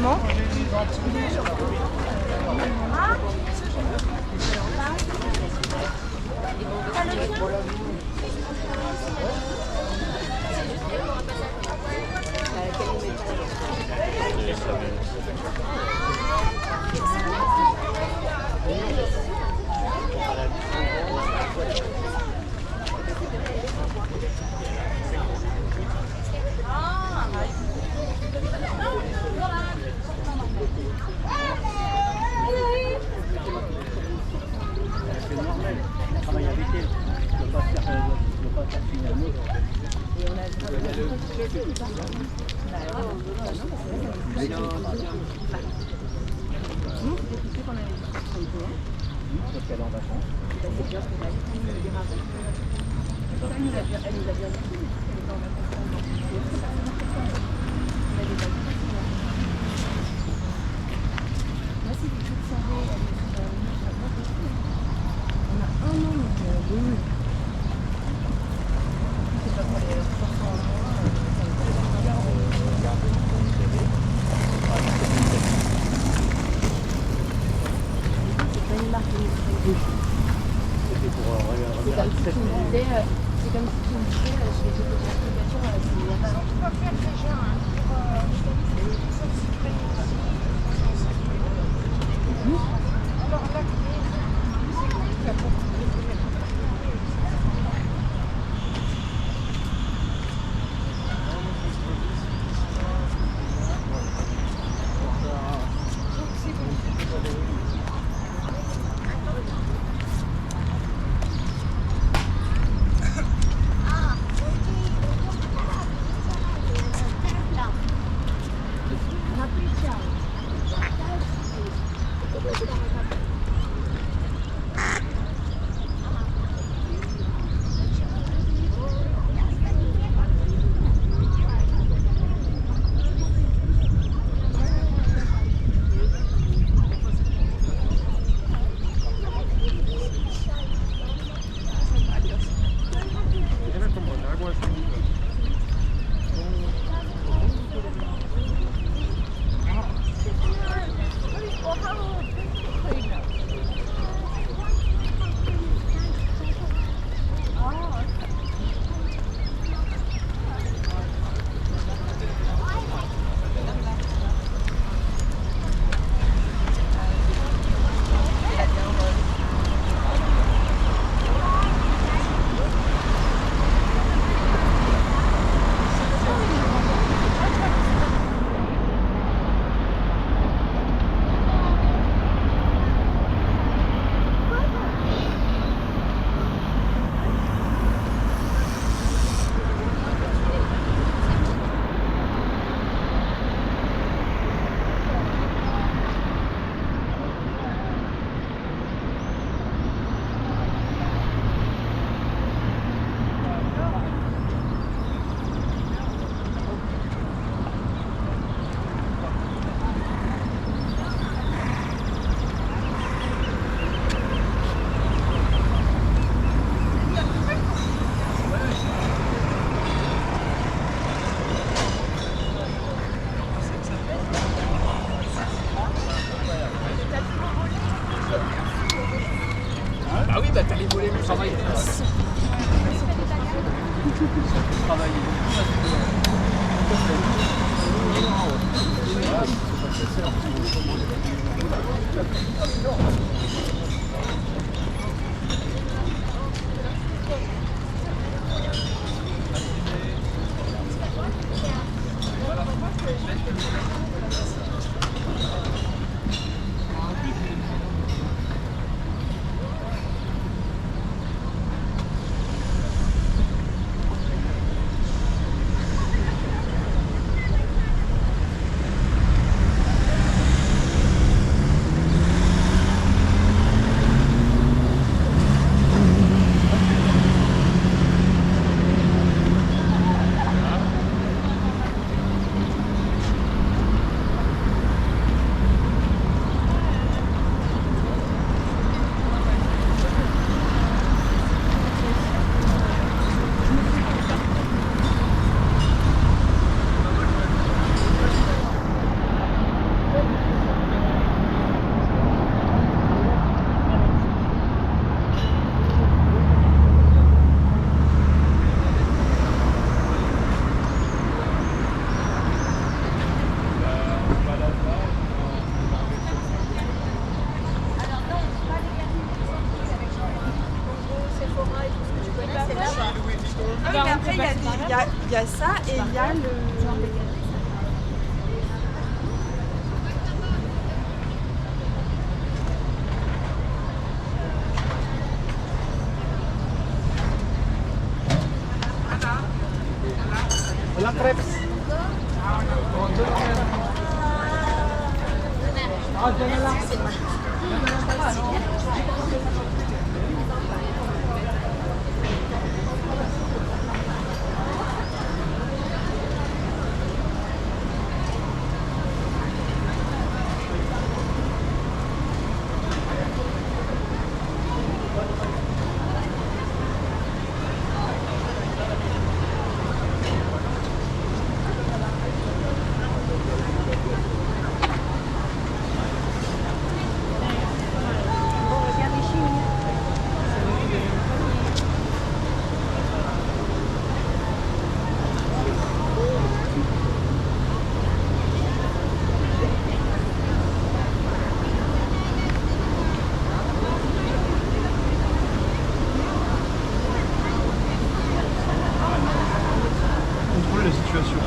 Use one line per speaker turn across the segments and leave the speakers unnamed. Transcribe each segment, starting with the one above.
Comment?
C'est normal, on travaille avec elle. Je ne veux pas faire finir un autre. Et on a parce qu'elle est en vacances. Elle nous a bien dit. Elle est en vacances. Moi, si tu te savais, on a un an, donc c'est pas pour les enfants. C'est pas une marque de c'était pour regarder. C'est comme si tu me disais, je vais te dire l'application, c'est pas. Tu peux faire déjà alors là,
Ah oui, bah t'as les volets du travail.
Il y a ça et il y a le...
La crêpes. Contrôler la situation.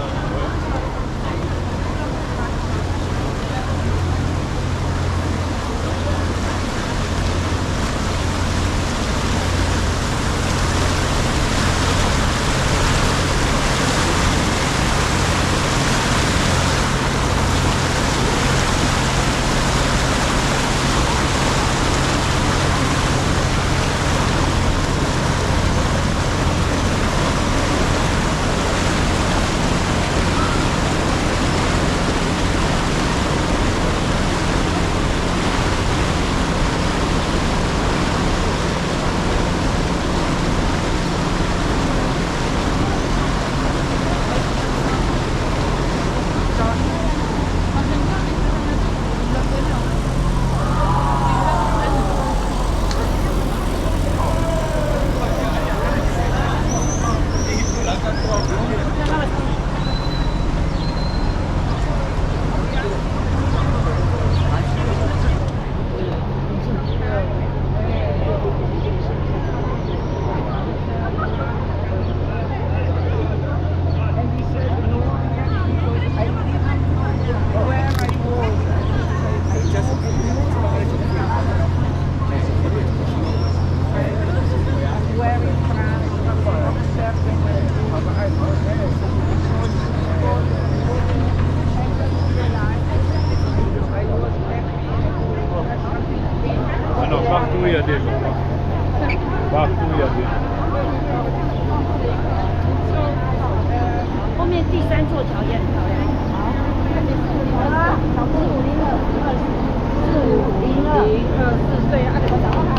Non, partout il y a des gens. Partout il y a des gens.
后面第三座桥也很漂亮。好，4502，4502，对，按多少按？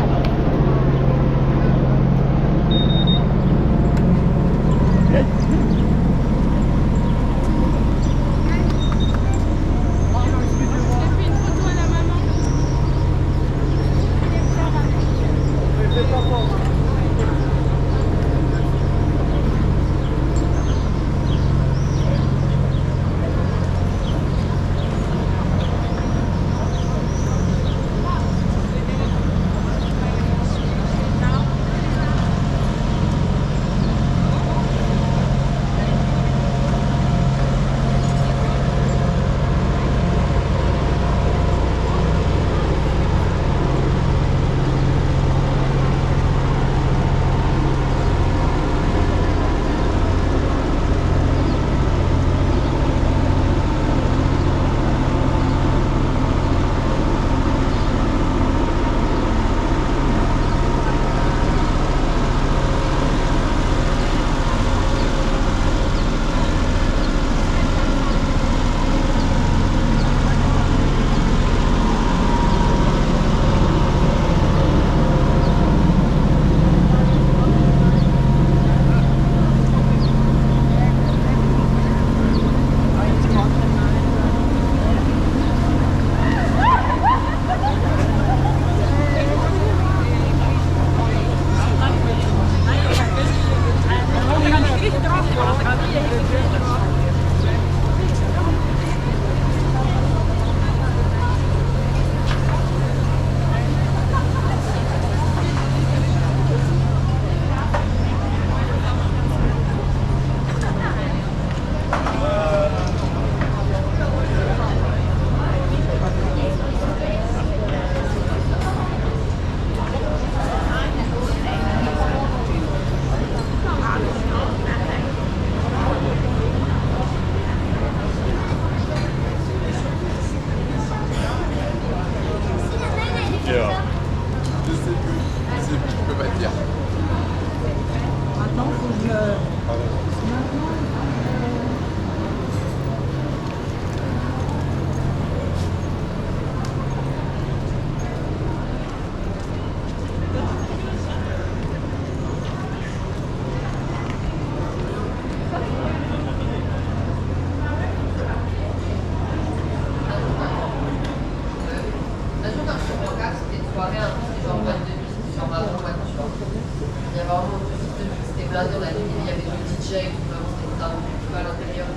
à l'intérieur.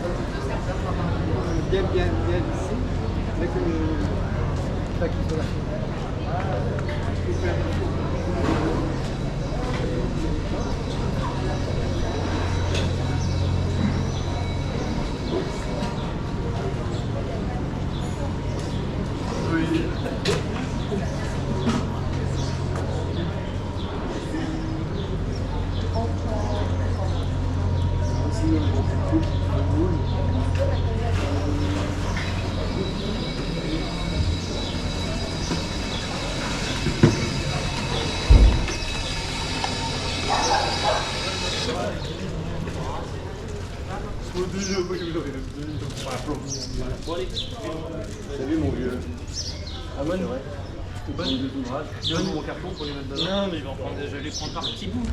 Donc, deux serveurs par rapport.
Bien ici, avec pas qu'il faut la
Salut mon vieux.
Ah ouais,
C'est bon. Tu donnes mon carton pour les mettre dedans.
Non, mais ils vont prendre, je vais les prendre par petits bouts.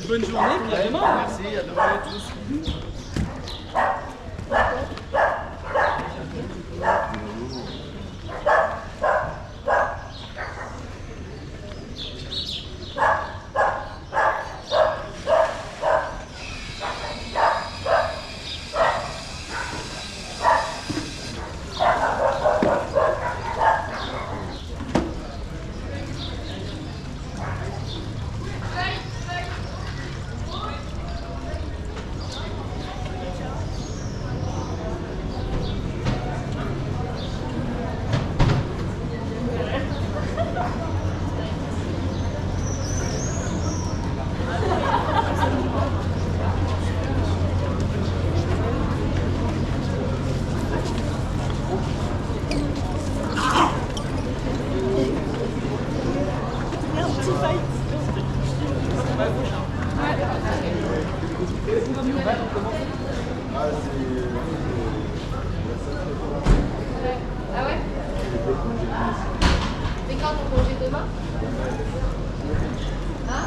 bonne journée, puis à demain.
Merci, à demain à tous.
Ah ouais? Mais quand on congé demain? Hein?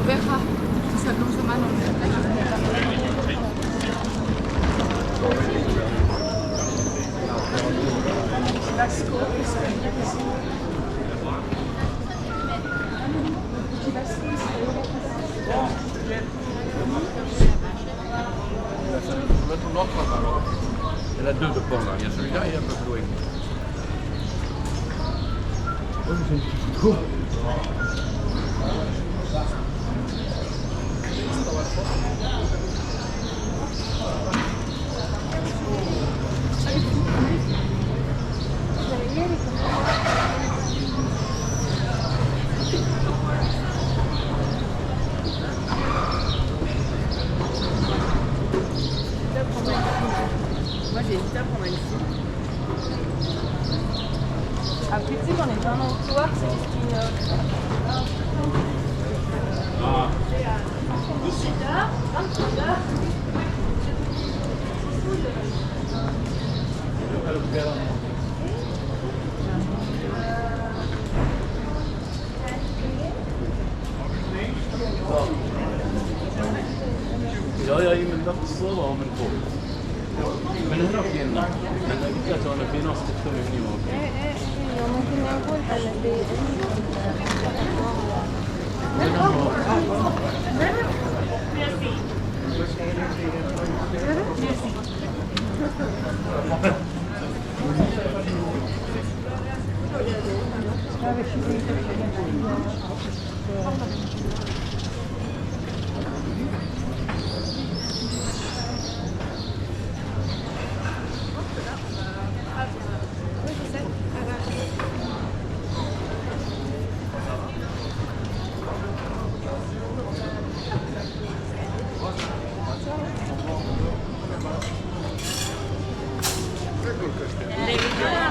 Verra. Ça commence mal en
Je vais mettre une autre alors. Il y en a deux de pommes là. Il y a celui-là et un peu plus loin.
Moi j'ai hésité à prendre ici. Après tu sais qu'on est dans l'entour, c'est ce qui
Ah. Ja, jag är med dagsor av en på. Men den här fina. Den här finaste kommunen.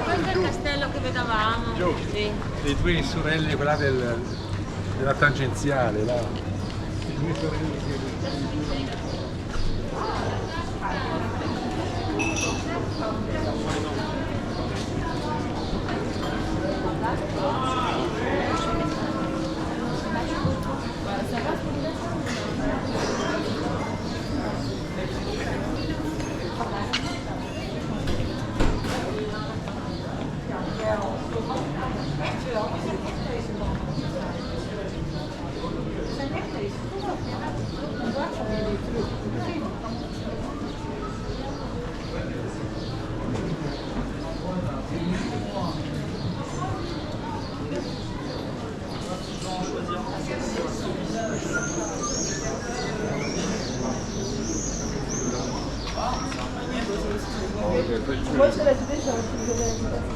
Questo è il castello che vedevamo. Sì.
Le tue sorelle, quella della tangenziale, là. Le tue sorelle.
Moi, je l'ai dit, j'ai refusé l'invitation.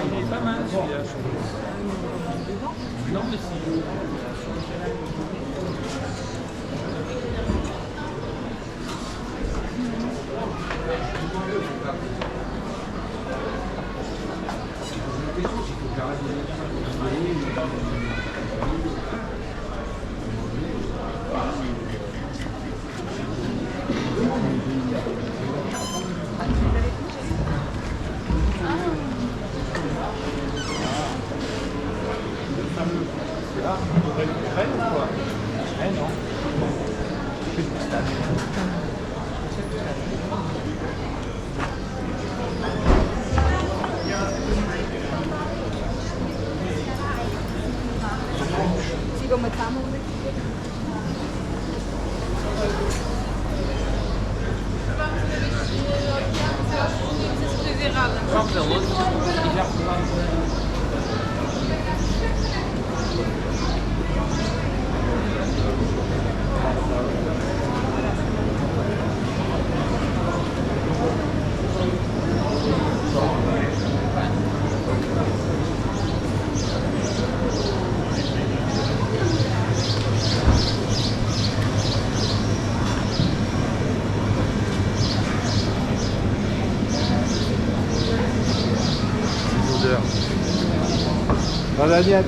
Il est pas mal celui-là. Non, mais si.
Sì, come stiamo?
Dans l'assiette.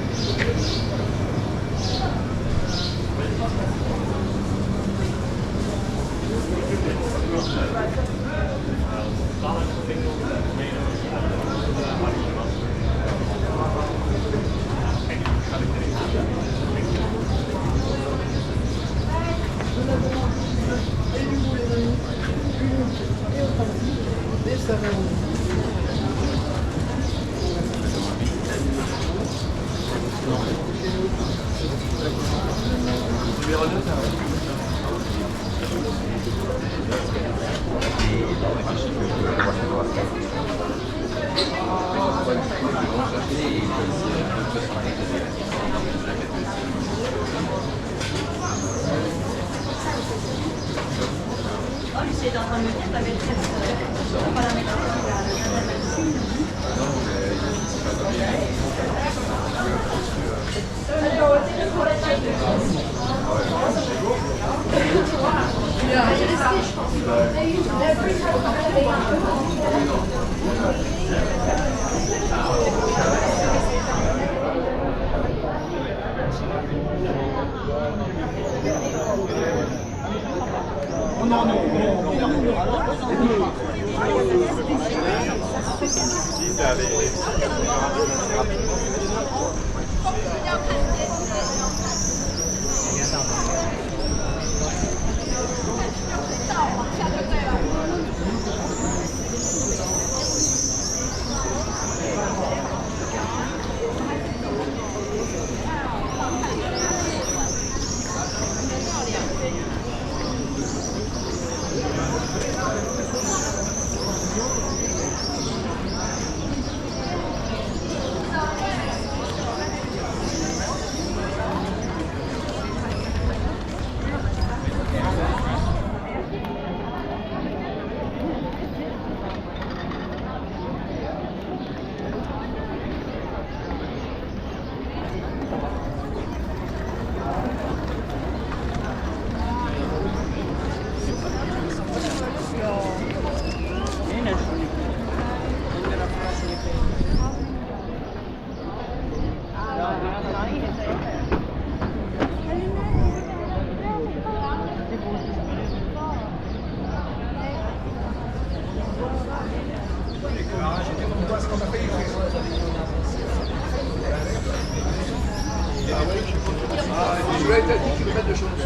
Tu as été à 10 km de Chamonix.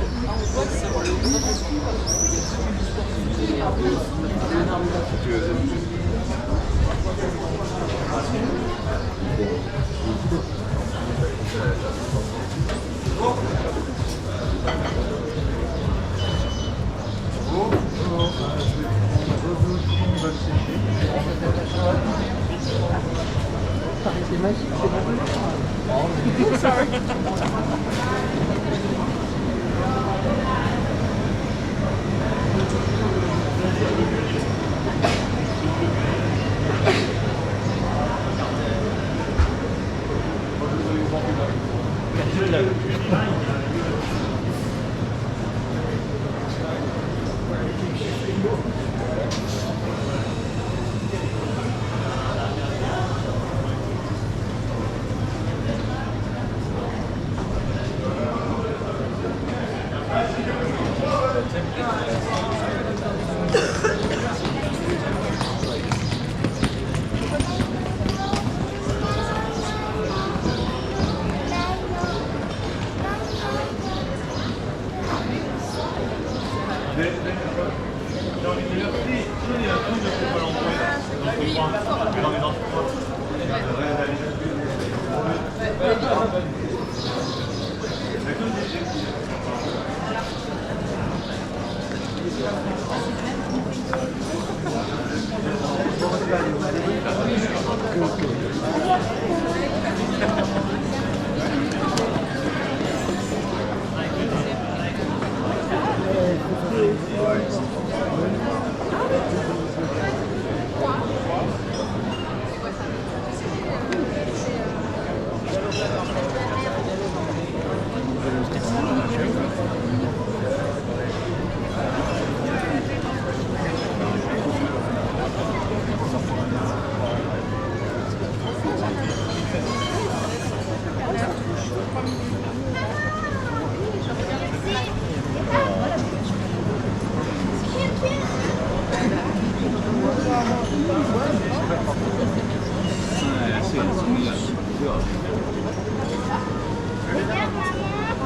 C'est magique, c'est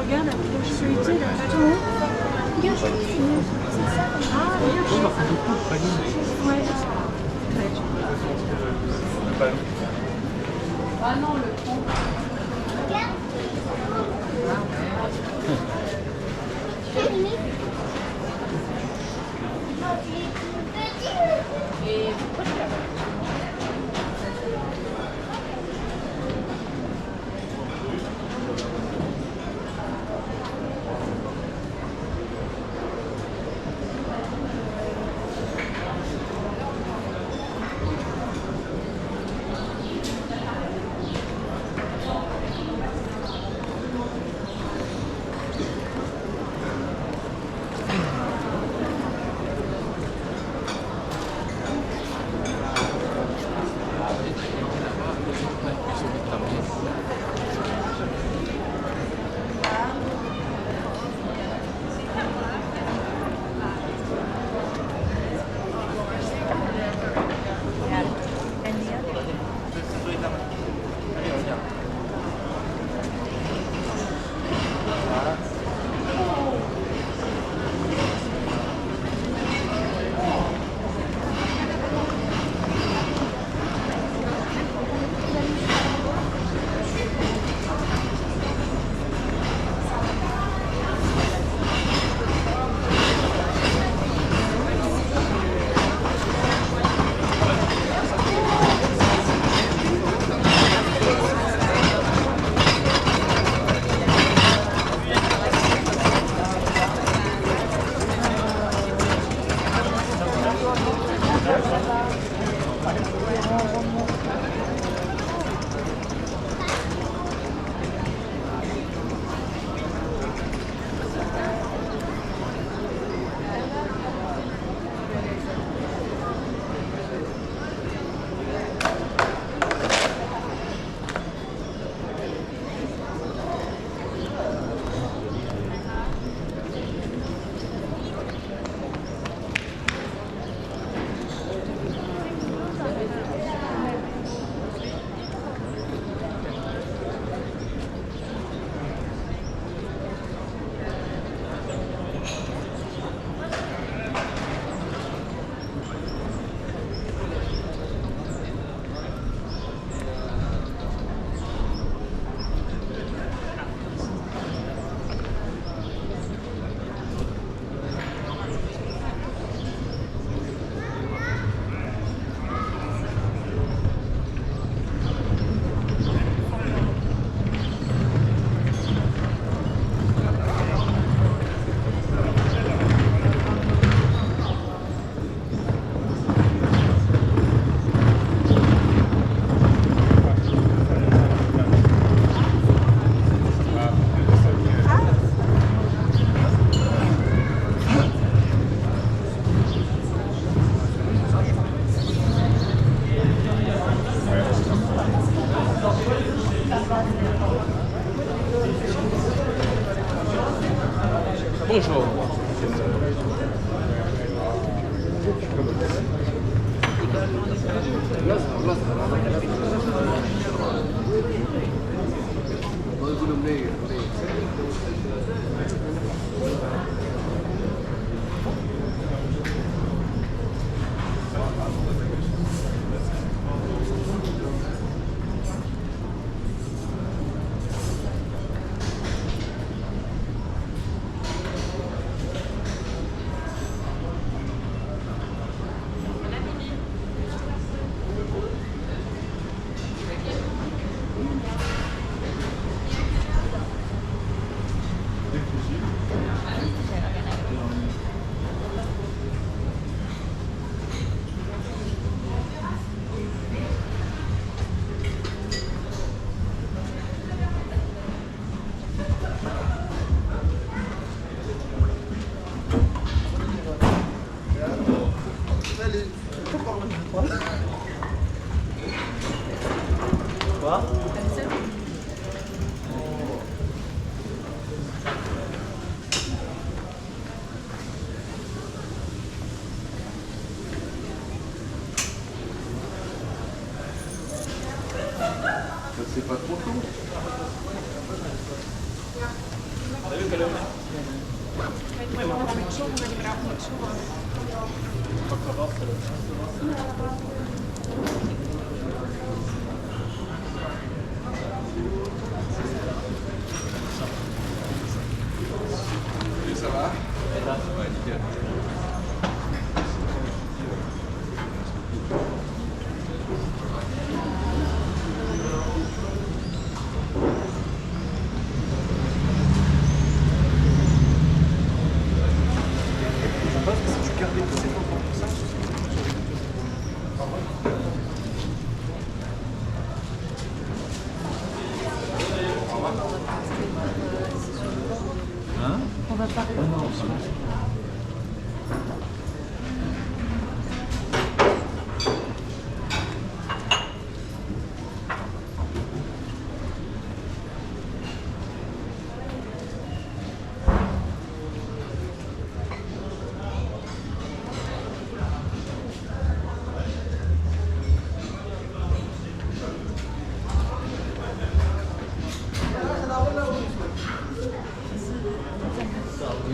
Regarde, je suis utile. Regarde, je suis c'est ça. Ah, ouais.
Ah non, le fond. Et pourquoi tu l'as pas?
C'est pas trop tôt. Et ça va? Ouais, nickel.
On va pas.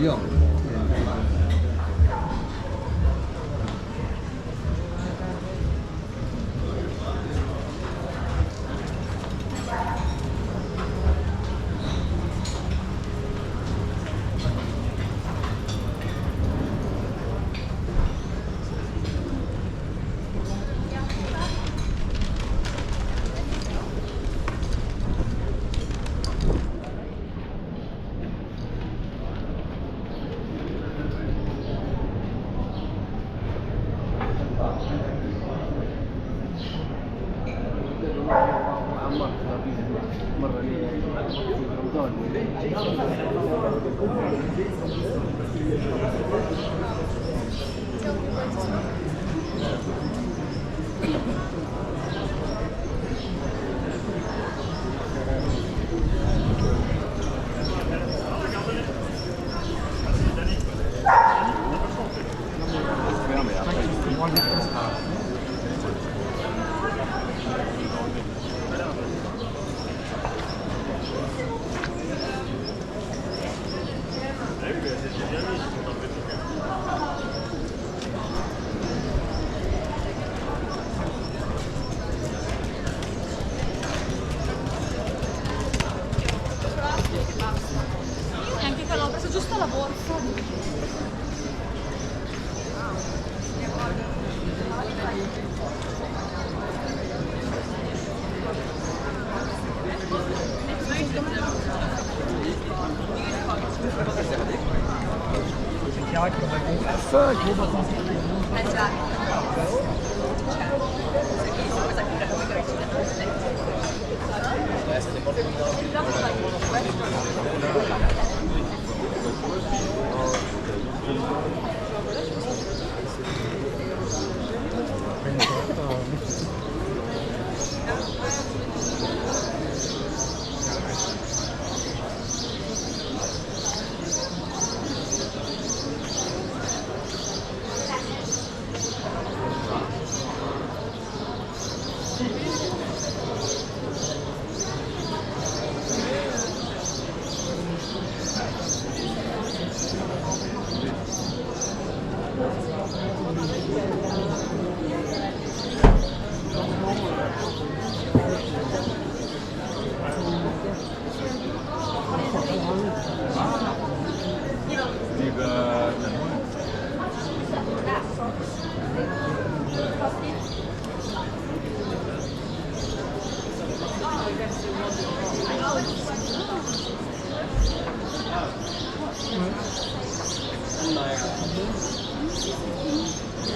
Io. مرة في رمضان
Neanche quello, ho preso giusto la borsa.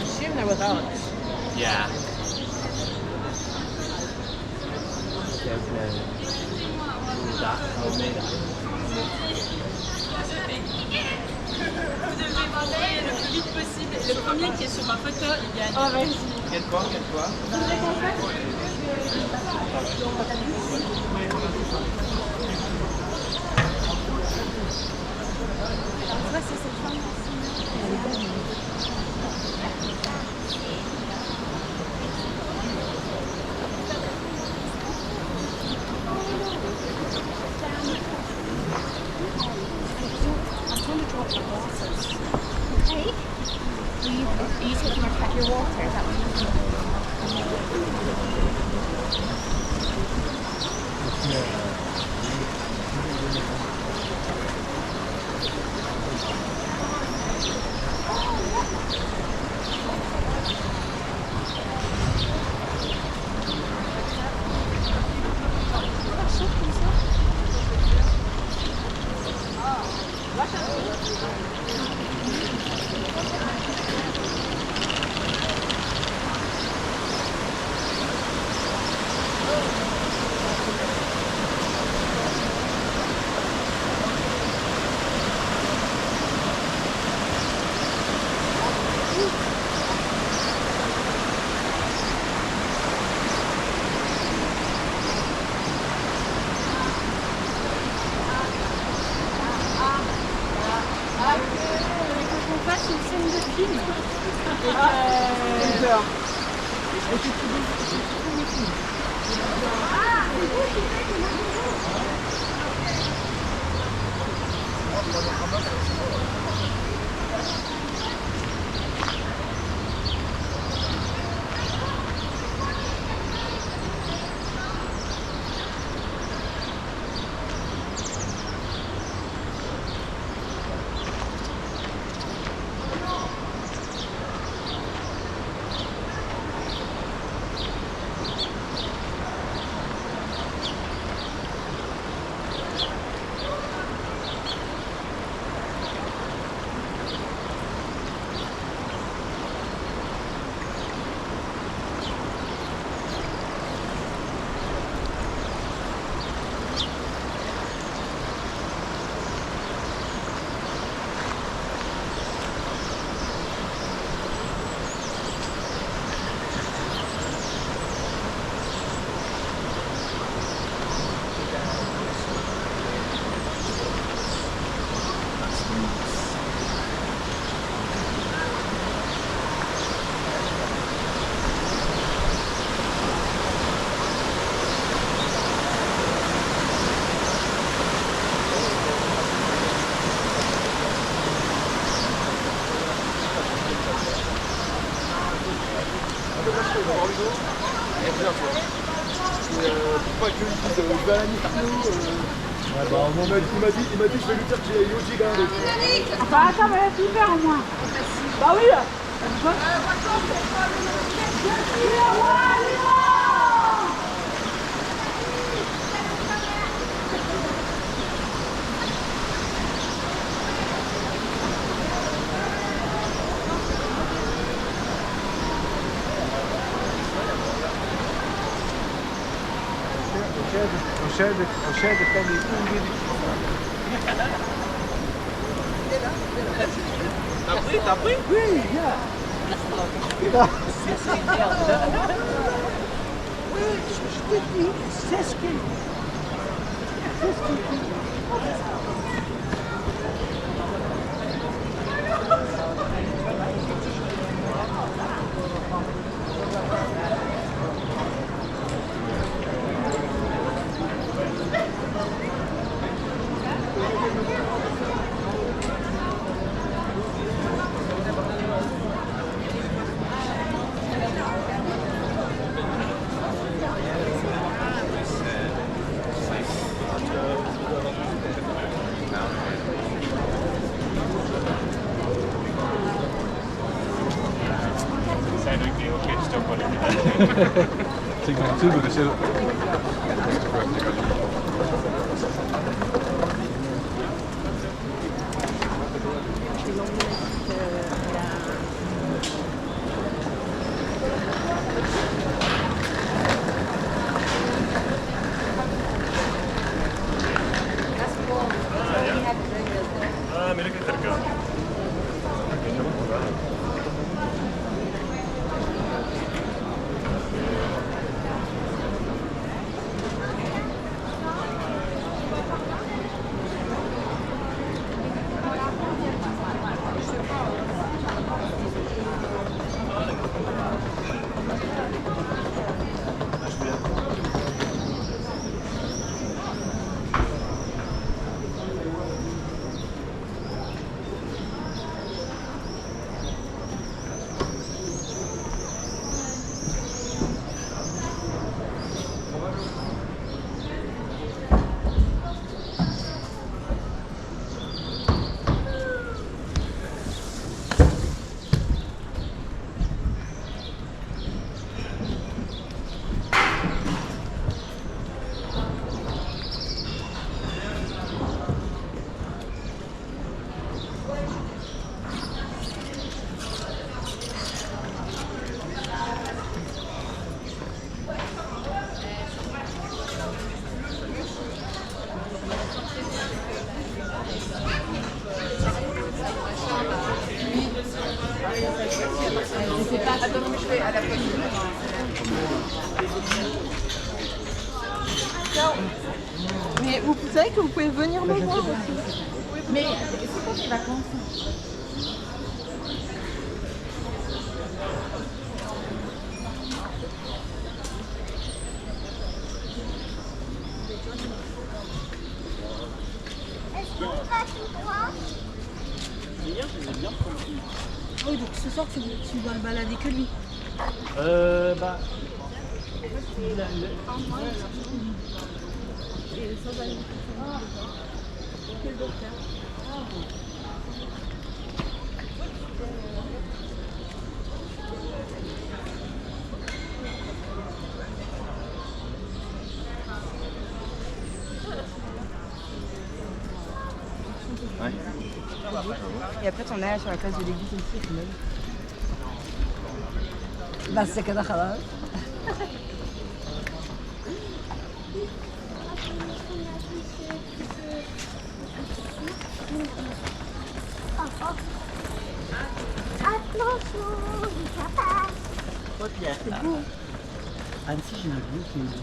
Assume they're without it.
Yeah.
Vous devez demander le plus vite possible. Le premier qui est sur ma photo, il gagne.
Oh, vas-y.
Quel quoi?
Ça, c'est cette femme.
Hey, are you taking my cat your water? Is that what you're
On fasse une scène de film.
Pas que je dise, je vais à la mission. Il m'a dit, je vais lui dire que j'ai Yoji là.
Enfin, ça va être super au moins. Bah oui.
Procede per i funghi di
T'as pris?
Oui, viens.
Je te dis, c'est ce qu'il dit.
Signatur du ser.
Mais vous savez que vous pouvez venir me voir aussi.
Mais c'est quoi tes vacances?
Oui, donc ce soir tu dois le balader que lui.
Bah.
Quel docteur?
Et après, t'en as sur la place de l'église aussi, quand même.
بس كده خلاص.
C'est beau. Annecy, j'ai une vue qui me dit.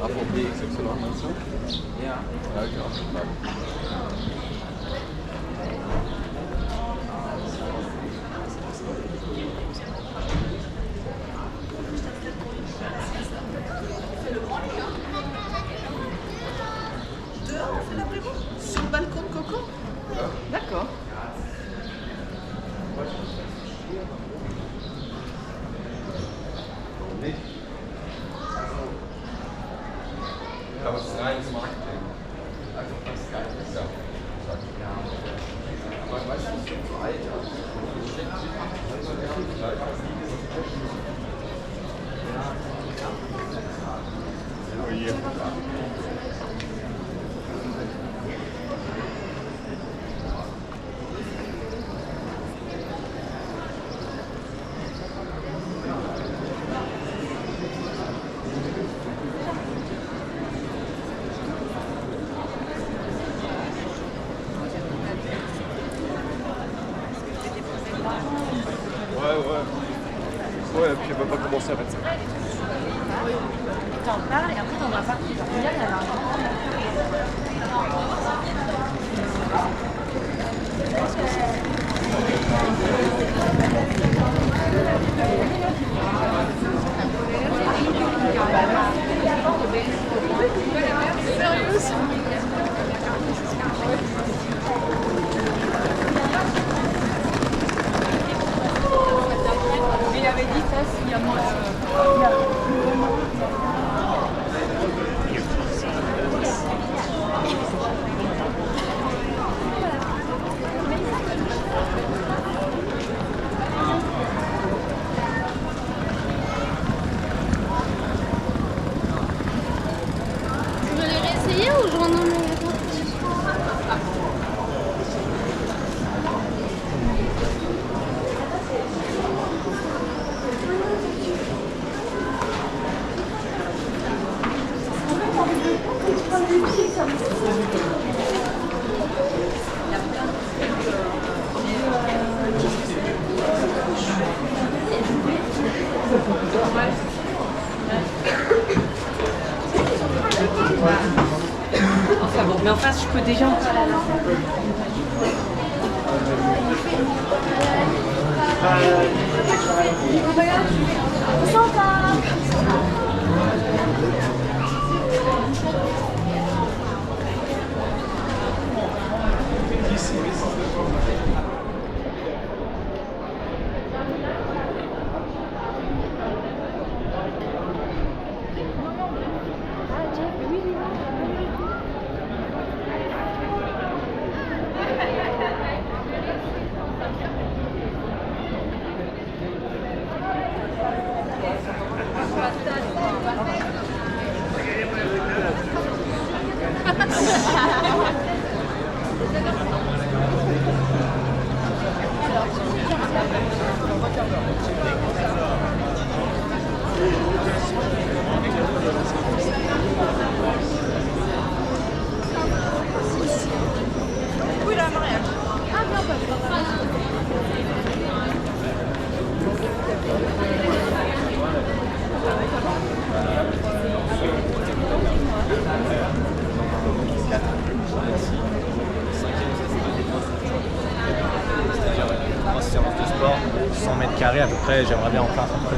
Afrobeat, excellent mensen. Ja. Dankjewel.
Dehors, on fait l'apéro sur le balcon de Coco.
D'accord.
Dat was rein Marketing. Einfach das geil ist ja. Aber weißt du, so alt,
va pas commencer à 25.
T'en parles et après t'en vas pas. Hier, il y avait un il avait dit ça s'il y a moins.
Je vais les réessayer ou je renomme les
Enfin bon, mais en face, je peux déjà.
Séance de sport, 100 mètres carrés à peu près, j'aimerais bien en faire un peu.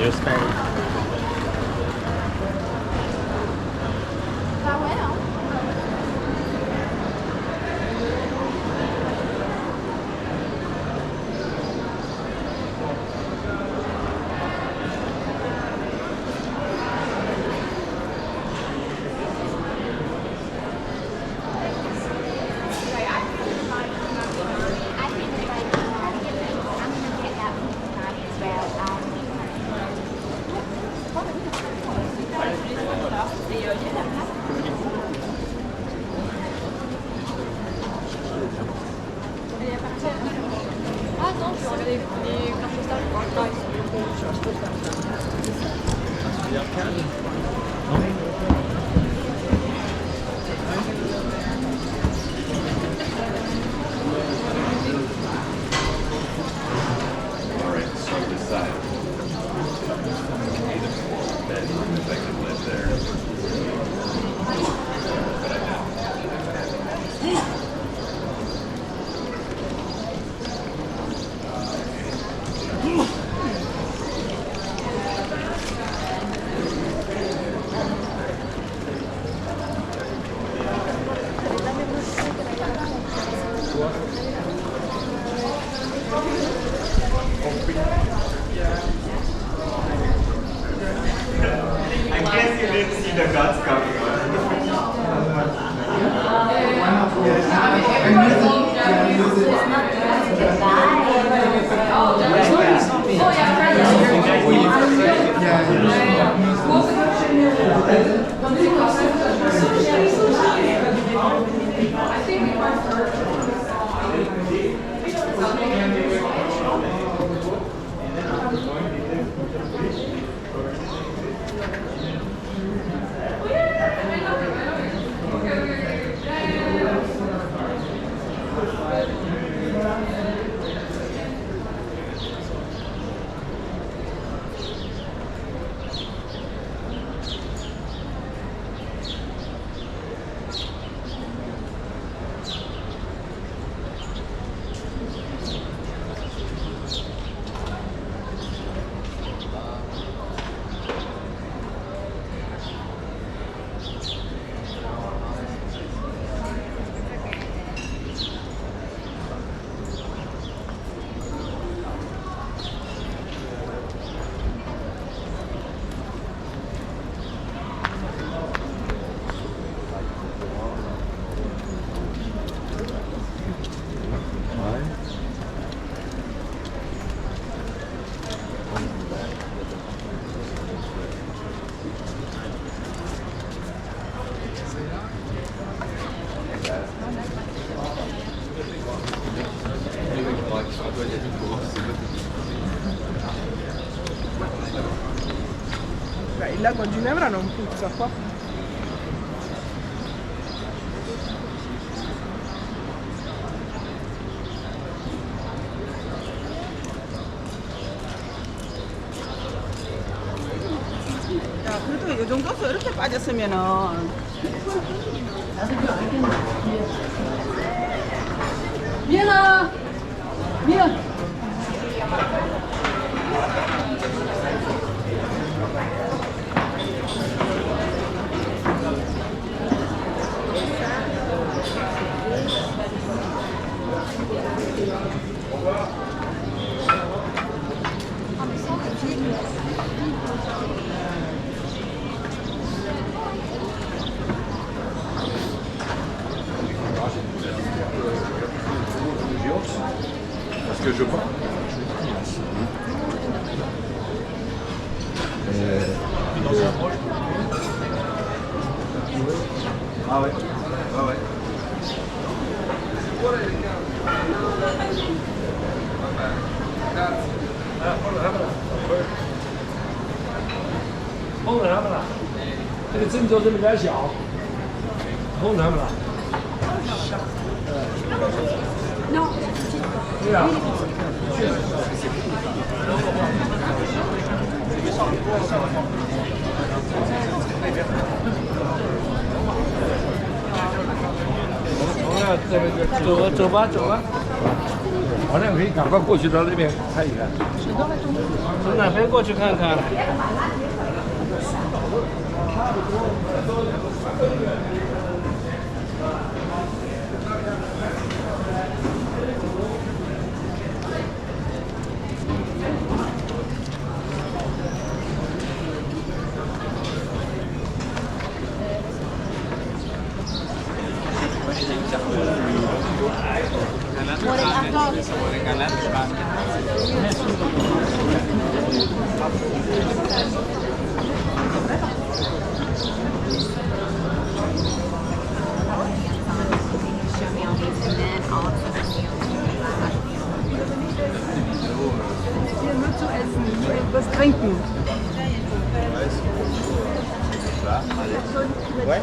You're Spain.
Está bueno.
Ah non, je vais regarder les cartes postales. Non,
Alright, so decide. If I could live there. But I didn't.
I guess you didn't see the guts coming.
Beh, il lago Ginevra non puzza qua. 야, 그래도 이 정도서 이렇게 빠졌으면은
미연아! 미연!
Parce que je pense. Ah ouais. Ah ouais.
碰着他们了，这个针头这么点小，碰着他们了。
Non,
走吧。好像可以赶快过去到那边看一看。从哪边过去看看？Was
trinken.
Ouais.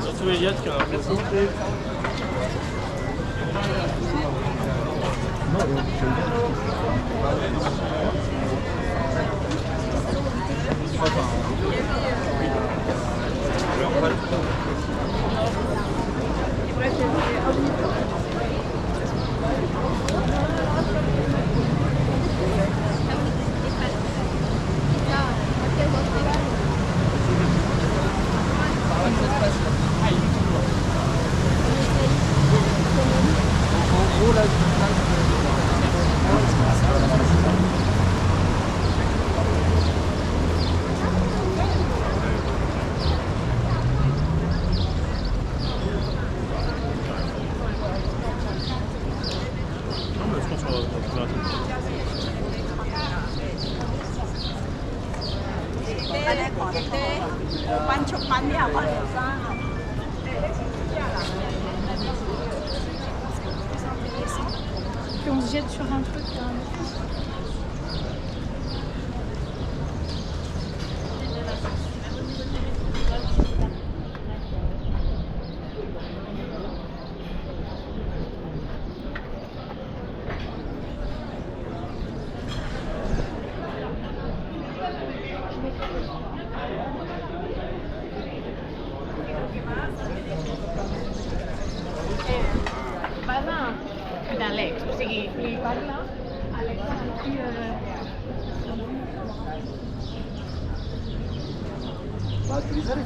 Surtout Elliot qui en a l'impression.
Puis on se jette sur un truc là.
Parla d'Àlex, o sigui, li parla Àlex i...
Va utilitzar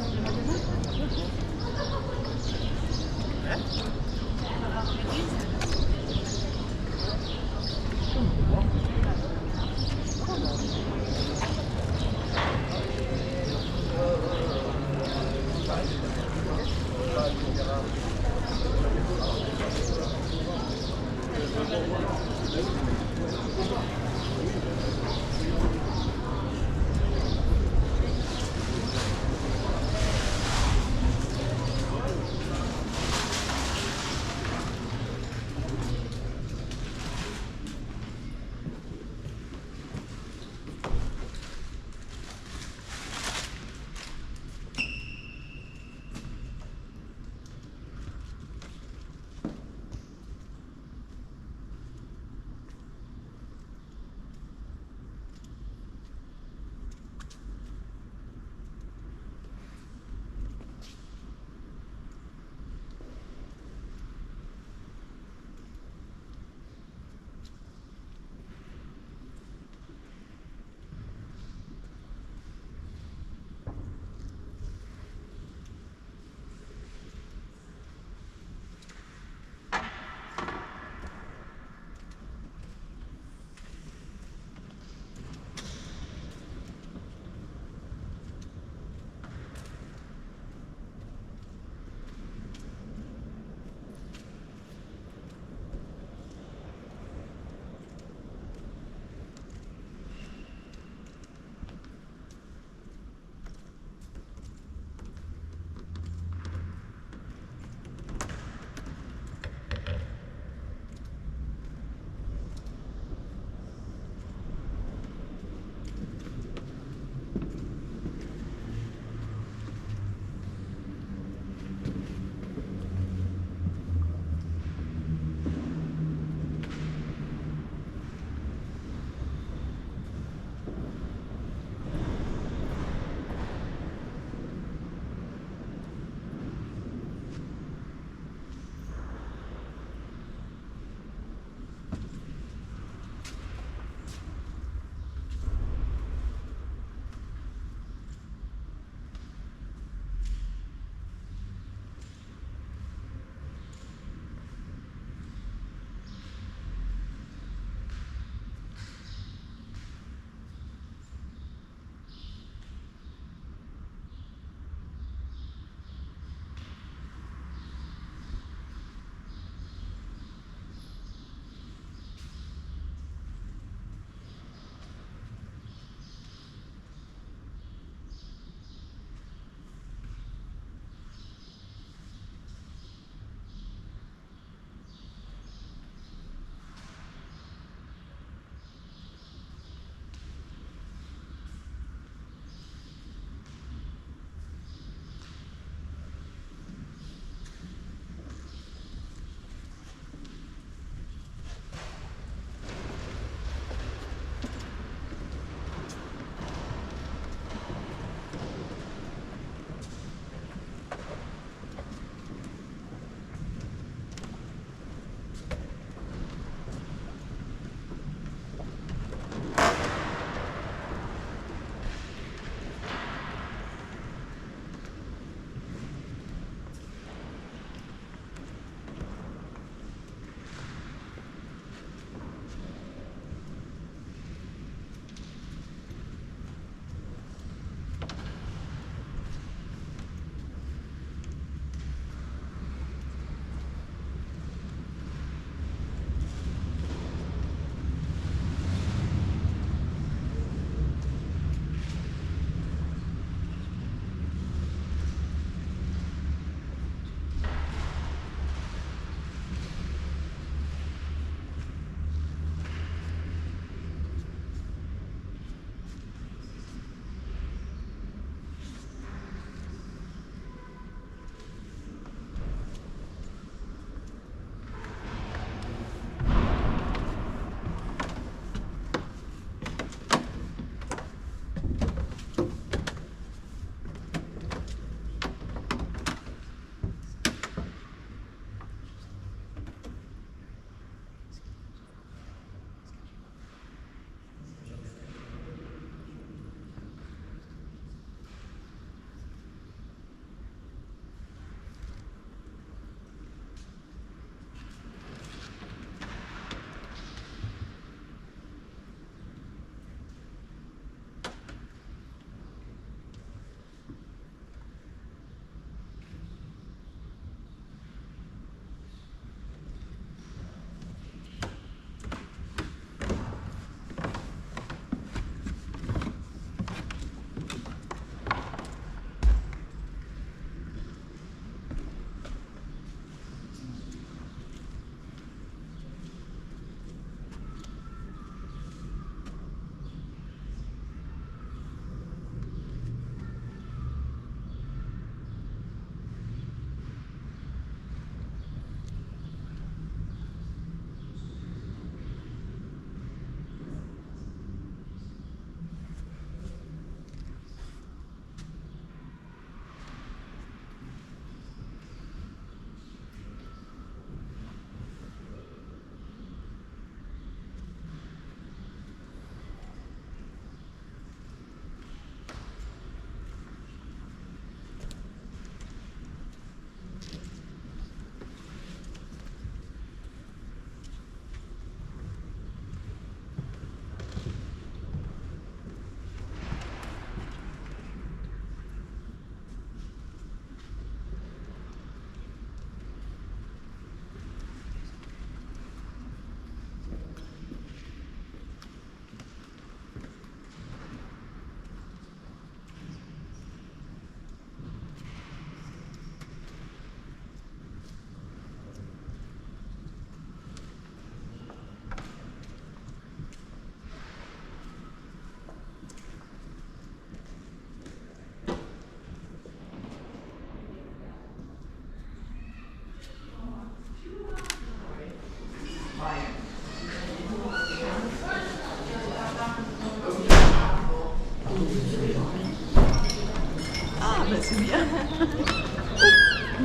ben c'est bien.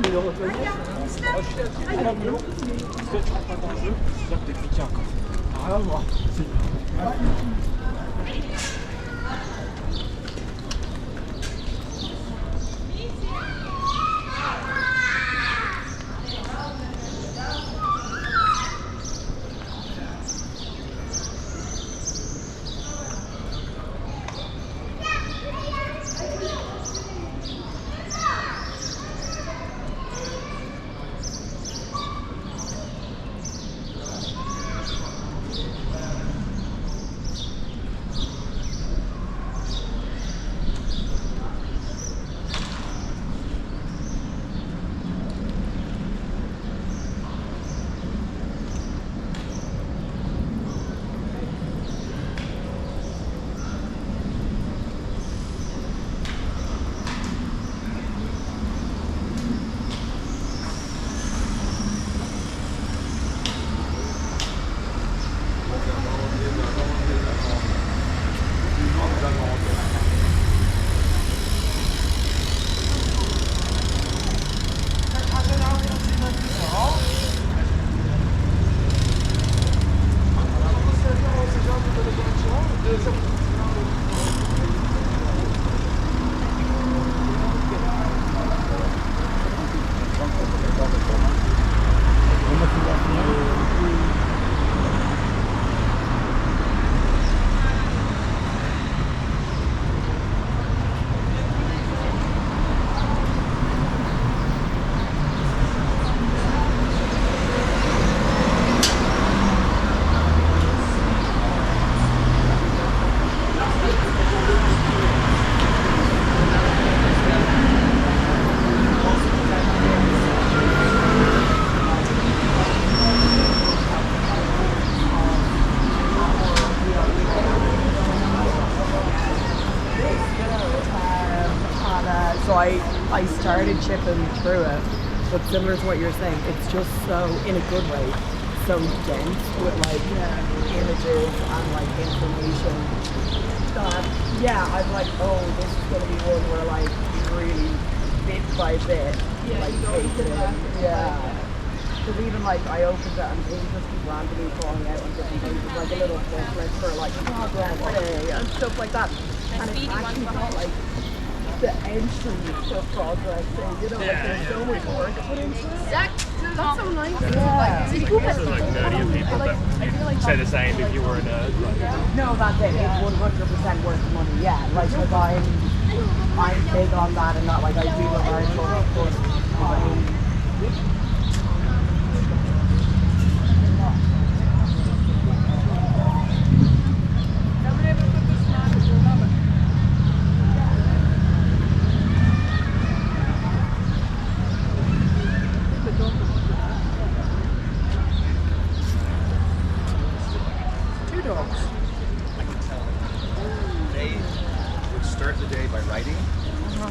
Mais le reconnaître, c'est ça, tu rentres pas dans le jeu, c'est ça que t'es piqué encore. Rien à voir.
So I started chipping through it, but similar to what you're saying, it's just so, in a good way, so dense with like images and like information that, yeah, I'm like, oh, this is going to be one where like really bit by bit, like take it in. Yeah. Because even like I opened it and things just keep randomly falling out on different pages, like a little booklet for like progress day and stuff like that. And it's actually got like the entry for progress day, you know, like there's so much work put into it.
That's so nice.
Yeah.
This is like nerdy of people that say the same if you were a nerd. Like.
No, that's it. It's 100% worth the money. Yeah, like because I'm big on that and not like I do what I love, but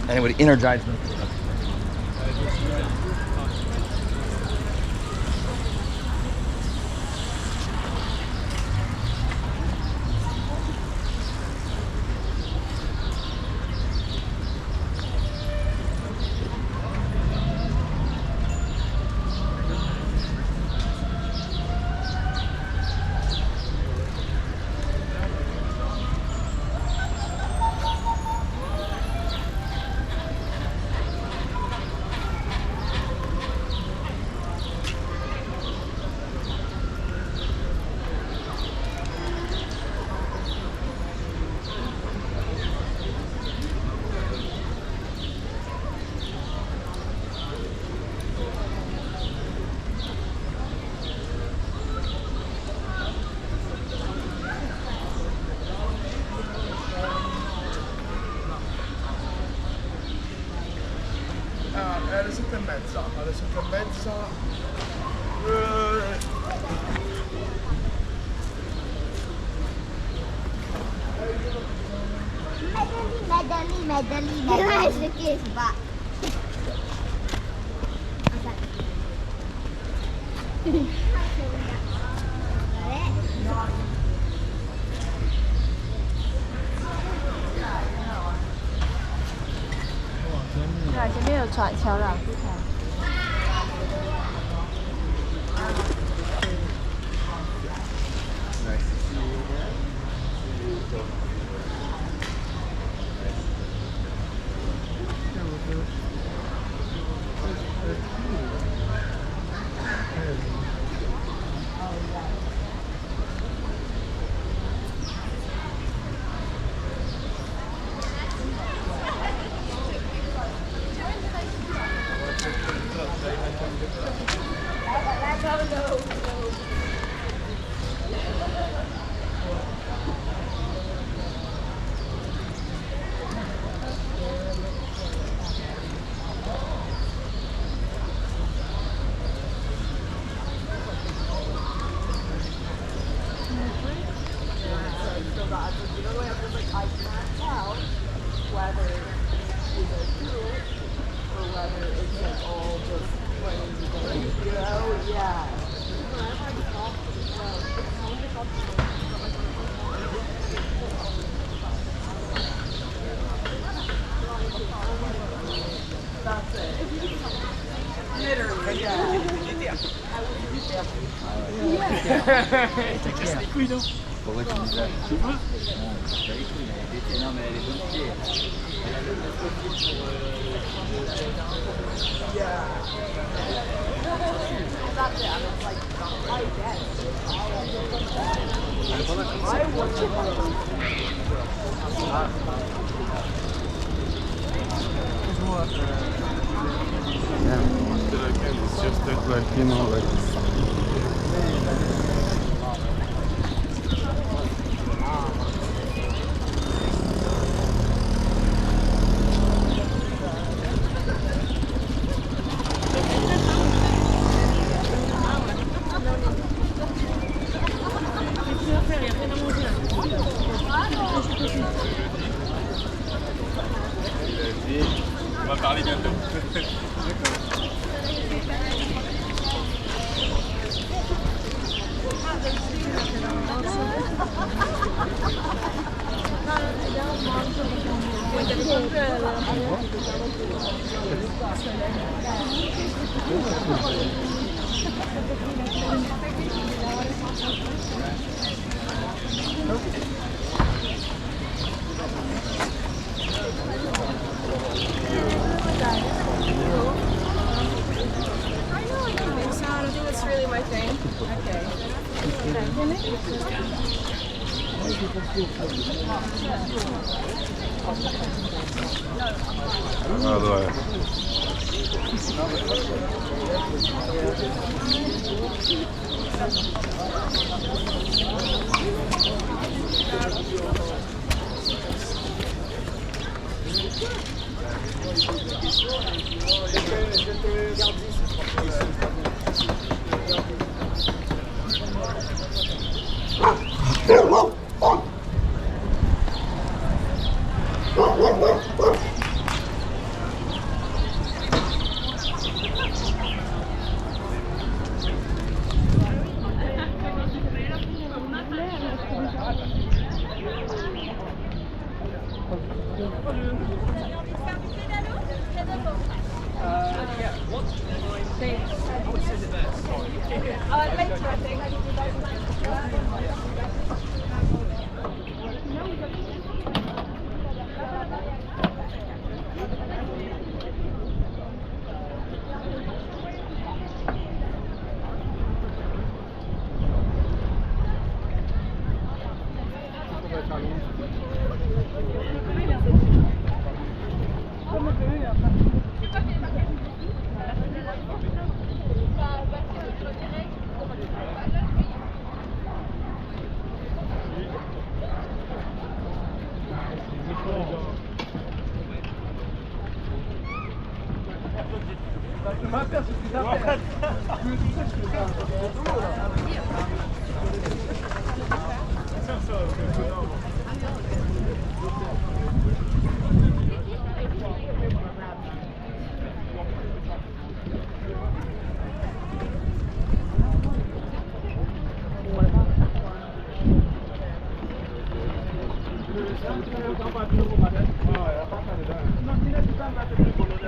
And it would energize them.
Alle 7:30.
Medali. 对，前面有桥廊。
Pourquoi tu dis ça? Je sais pas. Non, mais elle est bonne pied. Elle a le profil
It's just that, like, you know, like.
On va parler bientôt.
I don't think that's really my thing. Okay.
Ah, давай.
Non, il n'y a pas de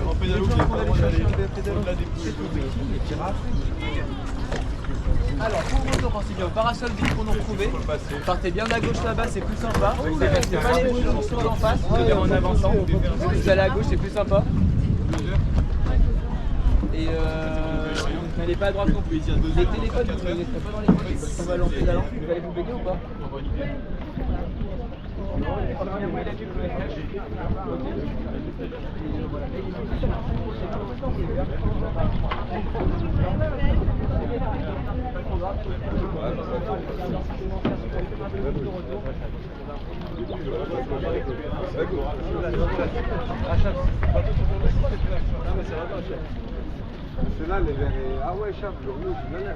En pédalo, vous n'avez pas le droit d'aller au-delà des poules.
Alors, pour vos tours, pensez bien au parasol vite qu'on a retrouvé. Partez bien à gauche là-bas, c'est plus sympa. Vous restez pas les boules qui sont en face, en avançant. Vous allez à gauche, c'est plus sympa. Et n'allez pas à droite non plus. Les téléphones, vous ne les laisserez pas dans les poches. On va aller en pédalant. Vous allez vous baigner ou pas?
Ceux-là, les verts. Ah ouais, Charles, le rouge, là, là.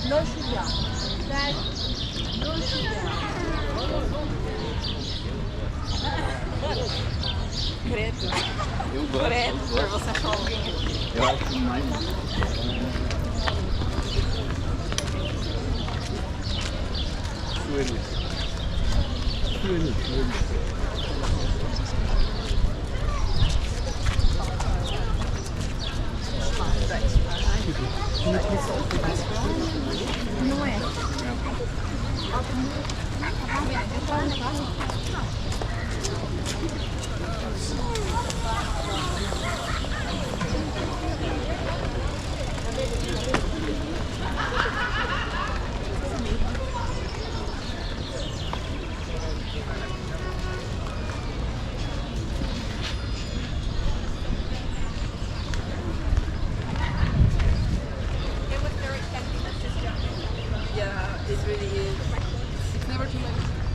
No sugar. That no sugar. Credo.
Eu gosto.
Credo, por você achar alguém aqui.
Eu acho mais.
Não é?
Yeah, it really is. It's never too late.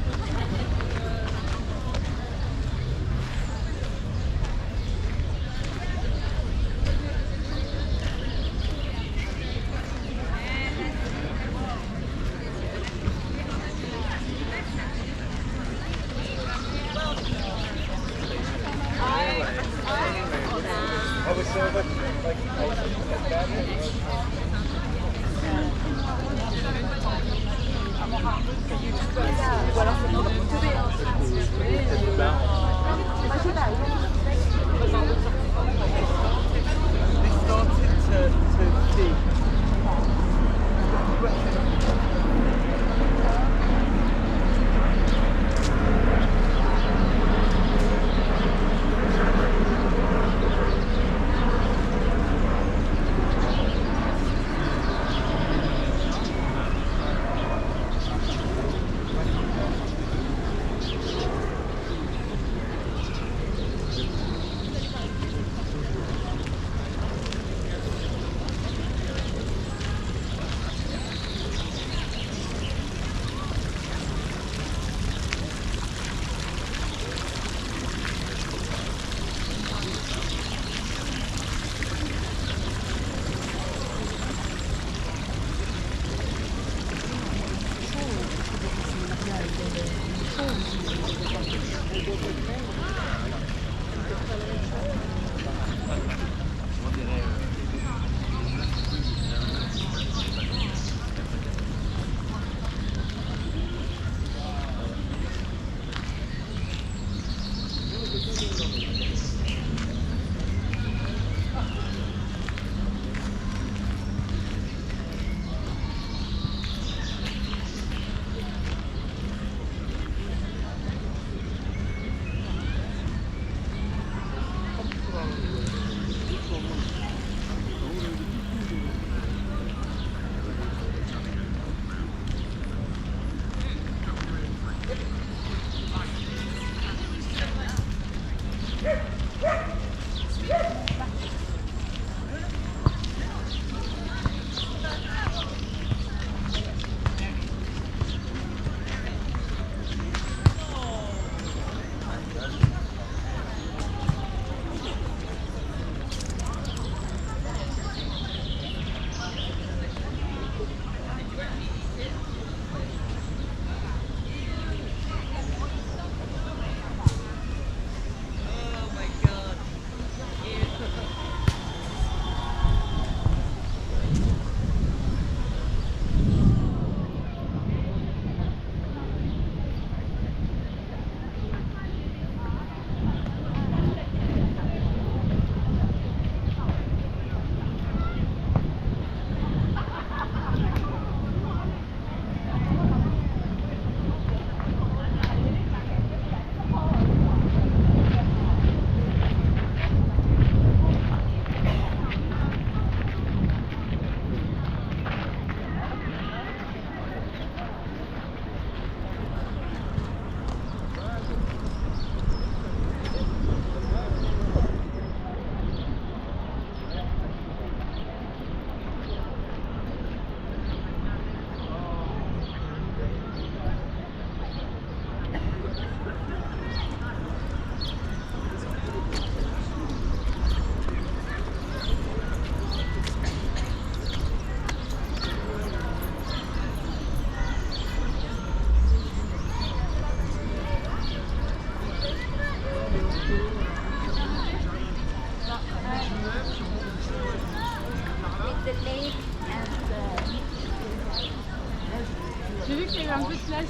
J'ai vu qu'il y avait un peu de place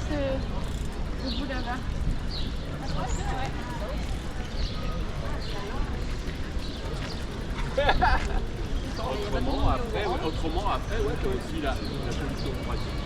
au bout là-bas.
Autrement, après, ouais, tu as aussi la solution pratique.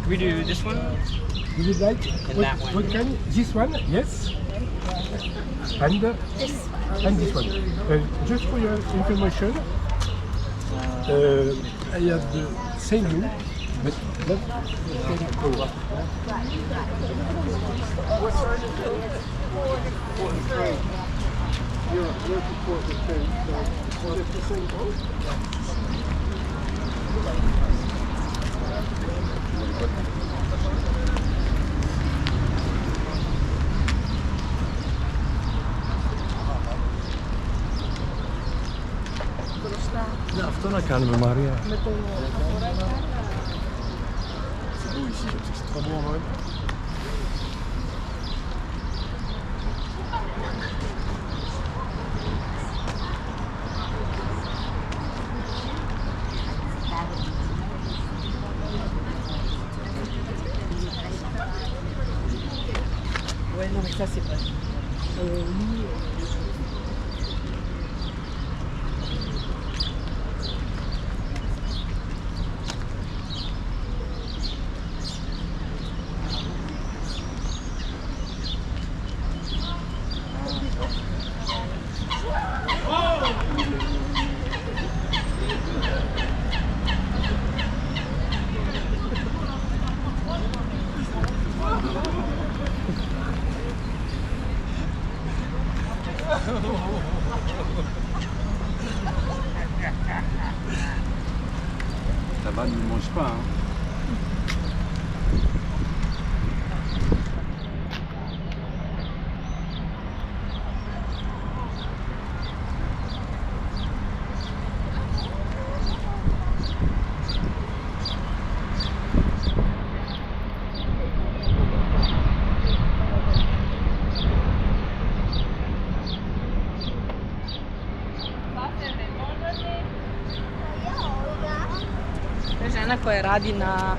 Can we do this one?
Would you like?
And that one.
What kind? This one? Yes. And this one. Just for your information, I have the same look, but not the same color. You're looking for the same, so it's the same color.
Ja, w to na calme, Maria.
C'est beau ici, c'est trop beau en vrai.
Ouais, non, mais ça, c'est vrai. Nous,
Là-bas, ne mange pas. Hein.
Žena koja radi na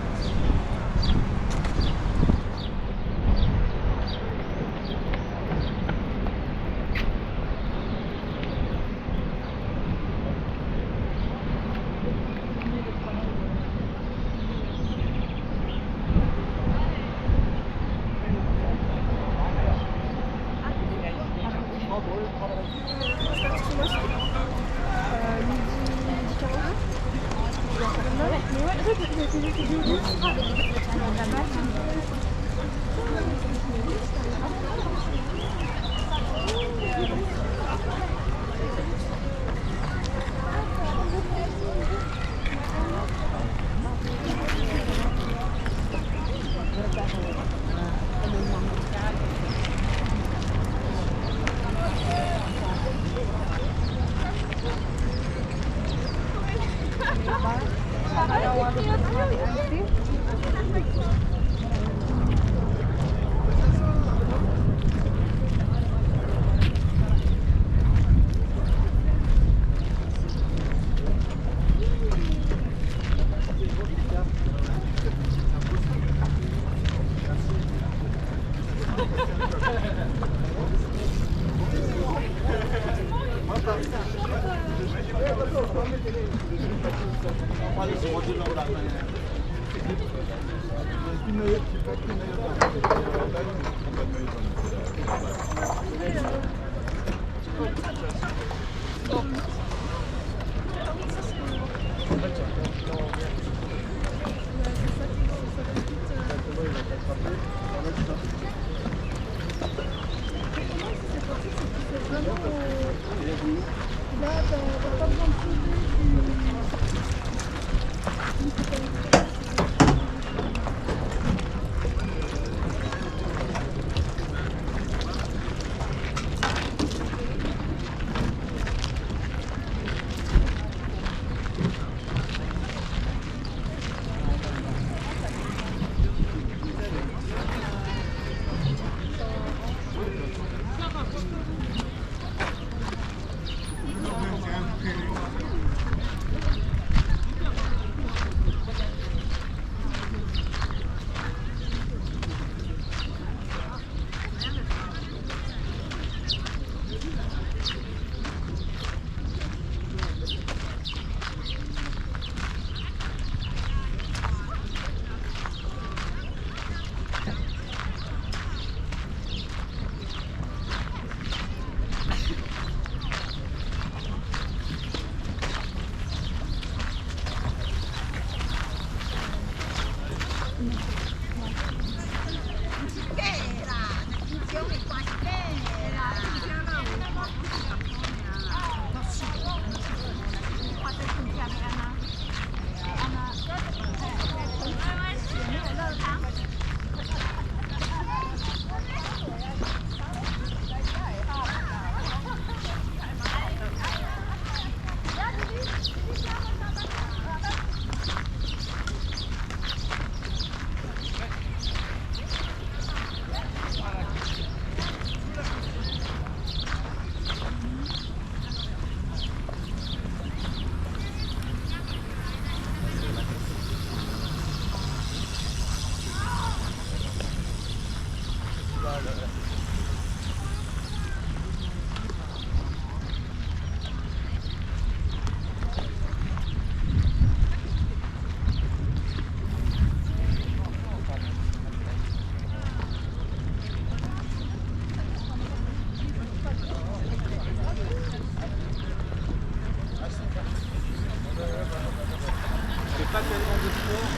Pas tellement de sport.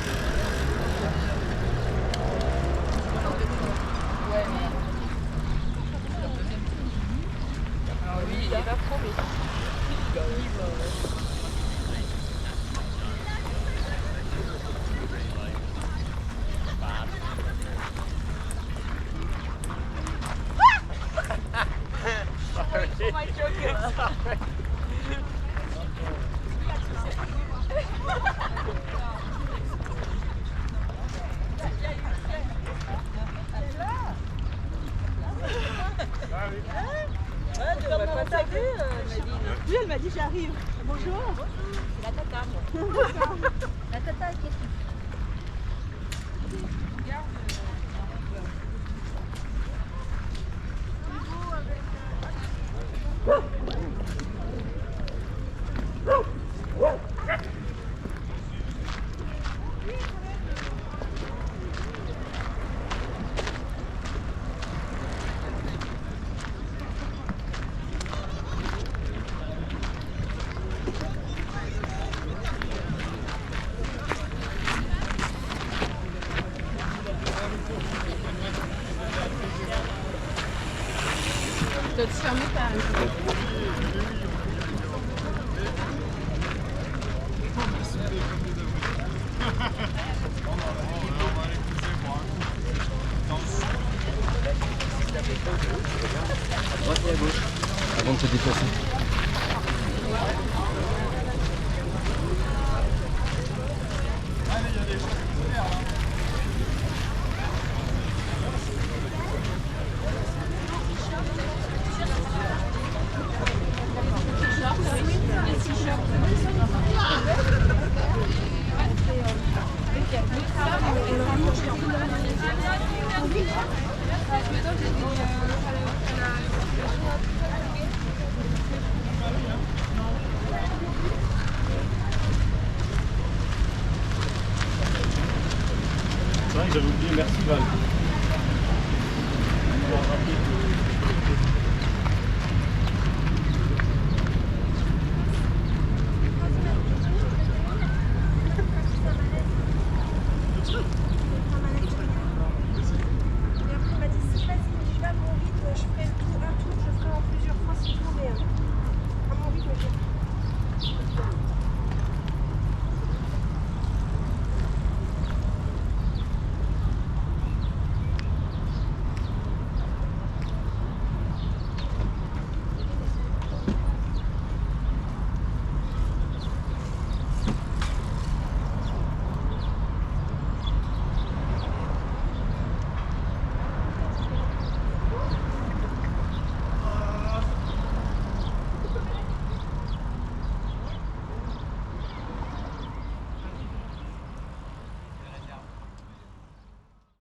Ouais, mais... Alors lui, il est pas pro, mais...
Oh my goodness, sorry.
Oui, elle m'a dit j'arrive. Bonjour.
C'est la tata, moi. La tata, qu'est-ce que
T'as-tu fermé ta...
À droite et à gauche, avant de se déplacer.
C'est vrai que j'avais oublié, merci Val.